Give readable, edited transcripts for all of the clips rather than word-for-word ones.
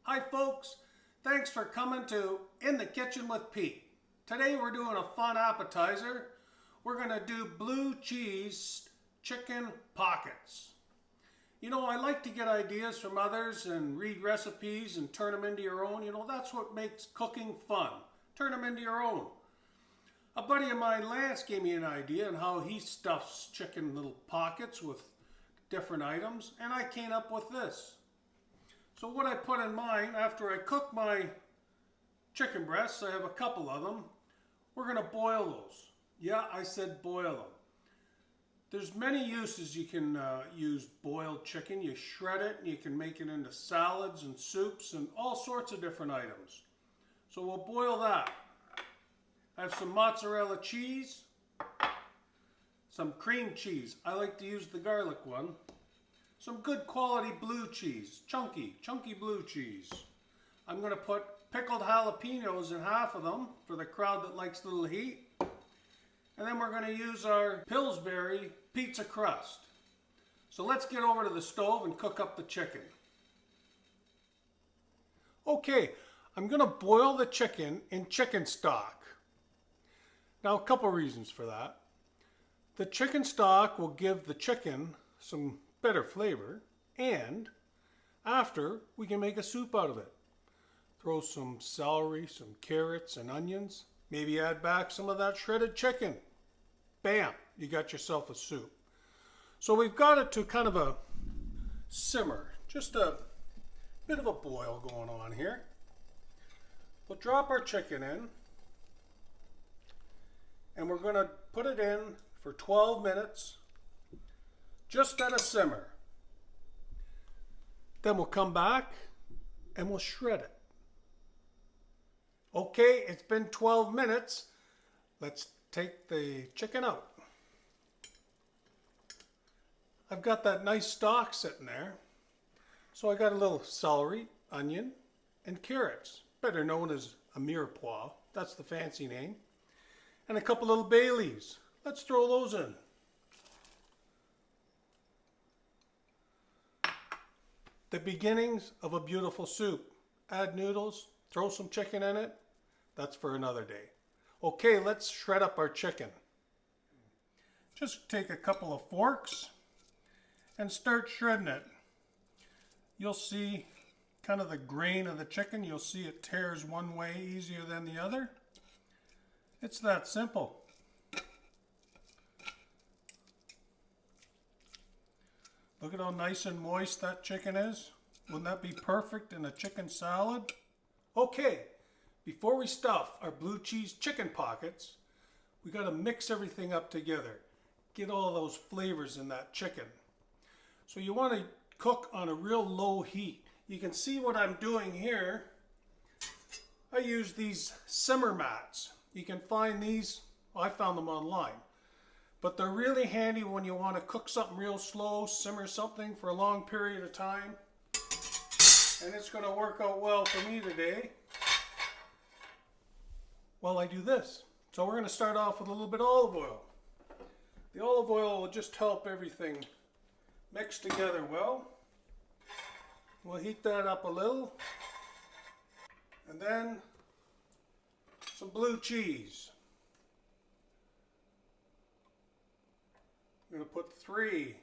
Hi folks, thanks for coming to In the Kitchen with Pete. Today we're doing a fun appetizer. We're going to do blue cheese chicken pockets. You know, I like to get ideas from others and read recipes and turn them into your own. You know, that's what makes cooking fun. Turn them into your own. A buddy of mine, Lance, gave me an idea on how he stuffs chicken little pockets with different items, and I came up with this. So what I put in mine, after I cook my chicken breasts, I have a couple of them, we're going to boil those. Yeah, I said boil them. There's many uses you can use boiled chicken. You shred it and you can make it into salads and soups and all sorts of different items. So we'll boil that. I have some mozzarella cheese, some cream cheese. I like to use the garlic one. Some good quality blue cheese, chunky blue cheese. I'm going to put pickled jalapenos in half of them for the crowd that likes a little heat. And then we're going to use our Pillsbury Pizza Crust. So let's get over to the stove and cook up the chicken. Okay, I'm going to boil the chicken in chicken stock. Now, a couple reasons for that. The chicken stock will give the chicken some better flavor, and after, we can make a soup out of it. Throw some celery, some carrots and onions, maybe add back some of that shredded chicken. Bam, you got yourself a soup. So we've got it to kind of a simmer, just a bit of a boil going on here. We'll drop our chicken in, and we're going to put it in for 12 minutes, just at a simmer. Then we'll come back and we'll shred it. Okay, it's been 12 minutes. Let's take the chicken out. I've got that nice stock sitting there. So I got a little celery, onion, and carrots, better known as a mirepoix. That's the fancy name. And a couple little bay leaves. Let's throw those in. The beginnings of a beautiful soup. Add noodles, throw some chicken in it. That's for another day. Okay, let's shred up our chicken. Just take a couple of forks and start shredding it. You'll see kind of the grain of the chicken. You'll see it tears one way easier than the other. It's that simple. Look at how nice and moist that chicken is. Wouldn't that be perfect in a chicken salad? Okay, before we stuff our blue cheese chicken pockets, we got to mix everything up together. Get all those flavors in that chicken. So you want to cook on a real low heat. You can see what I'm doing here. I use these simmer mats. You can find these, I found them online. But they're really handy when you want to cook something real slow, simmer something for a long period of time. And it's going to work out well for me today while I do this. So we're going to start off with a little bit of olive oil. The olive oil will just help everything mix together well. We'll heat that up a little. And then some blue cheese. I'm going to put 3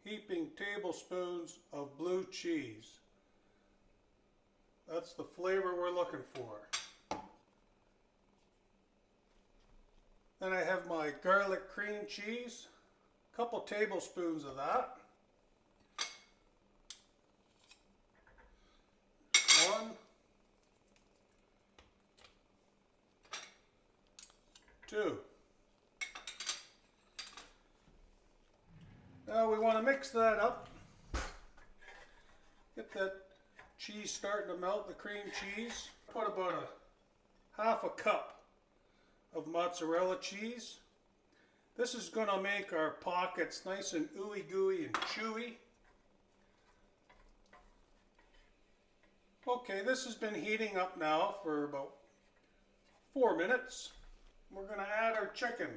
heaping tablespoons of blue cheese. That's the flavor we're looking for. Then I have my garlic cream cheese, a couple tablespoons of that. 1, 2. Now we want to mix that up. Get that cheese starting to melt, the cream cheese. Put about half a cup of mozzarella cheese. This is going to make our pockets nice and ooey gooey and chewy. Okay, this has been heating up now for about 4 minutes. We're going to add our chicken.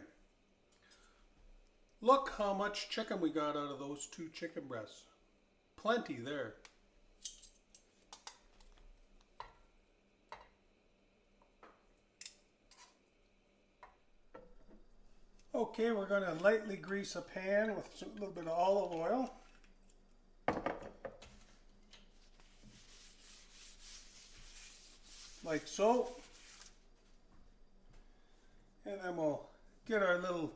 Look how much chicken we got out of those 2 chicken breasts. Plenty there. Okay, we're going to lightly grease a pan with a little bit of olive oil. Like so. And then we'll get our little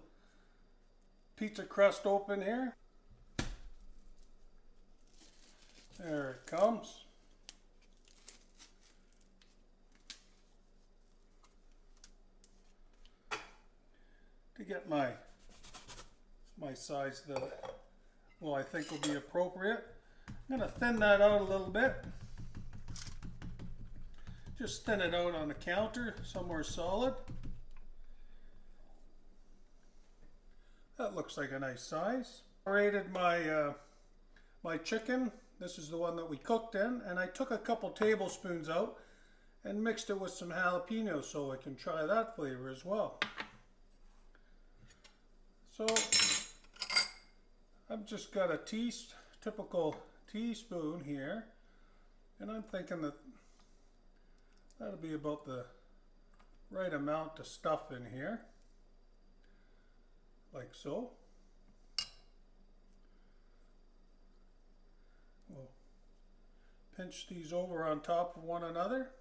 pizza crust open here. There it comes. To get my size that I think will be appropriate. I'm going to thin that out a little bit. Just thin it out on the counter somewhere solid. That looks like a nice size. I rated my chicken. This is the one that we cooked in, and I took a couple tablespoons out and mixed it with some jalapenos so I can try that flavor as well. So I've just got a typical teaspoon here, and I'm thinking that that'll be about the right amount to stuff in here, like so. We'll pinch these over on top of one another,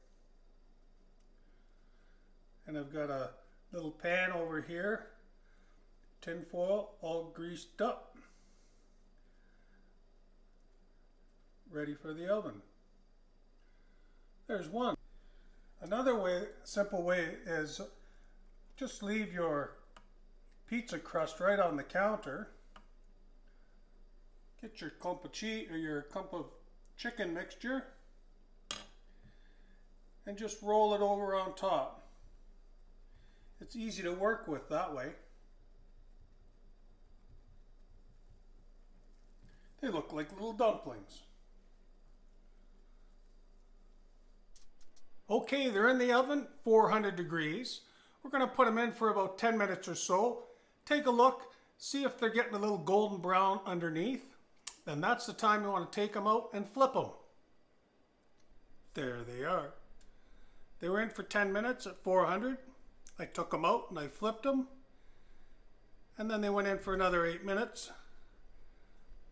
and I've got a little pan over here, tin foil all greased up, ready for the oven. There's one. Another way, simple way, is just leave your pizza crust right on the counter. Get your clump of cheese or your clump of chicken mixture and just roll it over on top. It's easy to work with that way. They look like little dumplings. Okay, they're in the oven, 400 degrees. We're going to put them in for about 10 minutes or so. Take a look, see if they're getting a little golden brown underneath. Then that's the time you want to take them out and flip them. There they are. They were in for 10 minutes at 400. I took them out and I flipped them. And then they went in for another 8 minutes.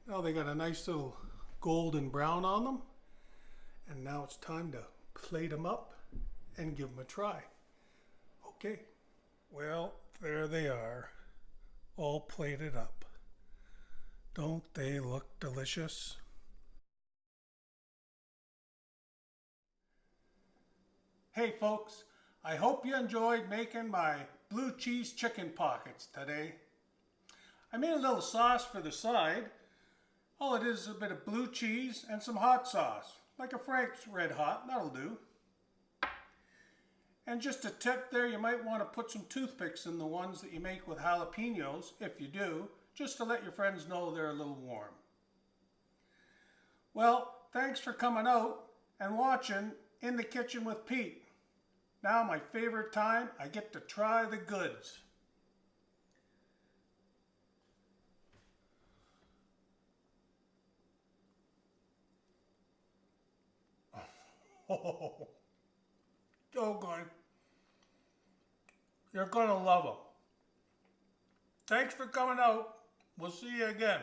Now they got a nice little golden brown on them. And now it's time to plate them up and give them a try. Okay, well, there they are, all plated up. Don't they look delicious? Hey folks, I hope you enjoyed making my blue cheese chicken pockets today. I made a little sauce for the side. All it is a bit of blue cheese and some hot sauce, like a Frank's Red Hot, that'll do. And just a tip there, you might want to put some toothpicks in the ones that you make with jalapenos, if you do, just to let your friends know they're a little warm. Well, thanks for coming out and watching In the Kitchen with Pete. Now my favorite time, I get to try the goods. Oh, so good. You're going to love them. Thanks for coming out. We'll see you again.